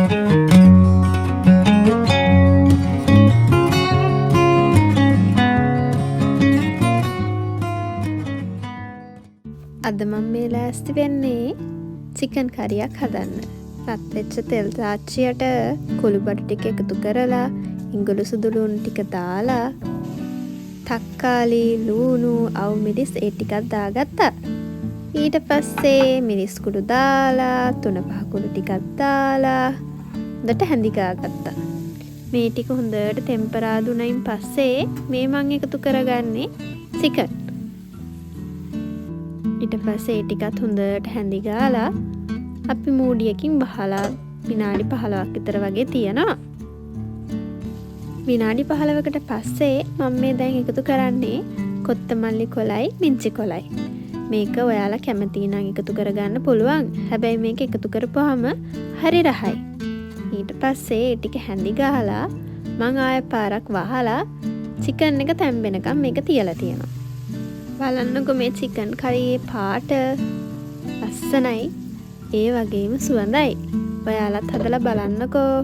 අද මම මේ ලෑස්ති වෙන්නේ චිකන් කරියක් හදන්න. රත් වෙච්ච තෙල් තාච්චියට කුළු බඩු ටික එකතු කරලා, ඉඟුරු සුදු ලුණු ටික දාලා, තක්කාලි, ලුණු, අවු මිරිස් ඒ ටිකක් දාගත්තා. ඊට පස්සේ මිරිස් කුඩු දාලා, තුන පහ කුඩු ටිකක් දාලා හොඳට හැඳි ගාගත්තා. මේ ටික හොඳට ටෙම්පරාදු වුණයින් පස්සේ මේ මම එකතු කරගන්නේ චිකන්. ඊට පස්සේ ටිකත් හොඳට හැඳි ගාලා අපි මූඩියකින් බහලා විනාඩි 15ක් විතර වගේ තියනවා. විනාඩි 15කට පස්සේ මම මේ දැන් එකතු කරන්නේ කොත්තමල්ලි කොළයි, මිංචි කොළයි. මේක ඔයාලා කැමති නම් එකතු කරගන්න පුළුවන්. හැබැයි මේක එකතු කරපුවාම හරි රහයි. ඊට පස්සේ ඒ ටික හැඳි ගහලා මම ආයෙ පාරක් වහලා චිකන් එක තැම්බෙනකම් මේක තියලා තියෙනවා. බලන්නකො මේ චිකන් කරියේ පාට ලස්සනයි, ඒ වගේම සුවඳයි. ඔයාලත් හදලා බලන්නකෝ.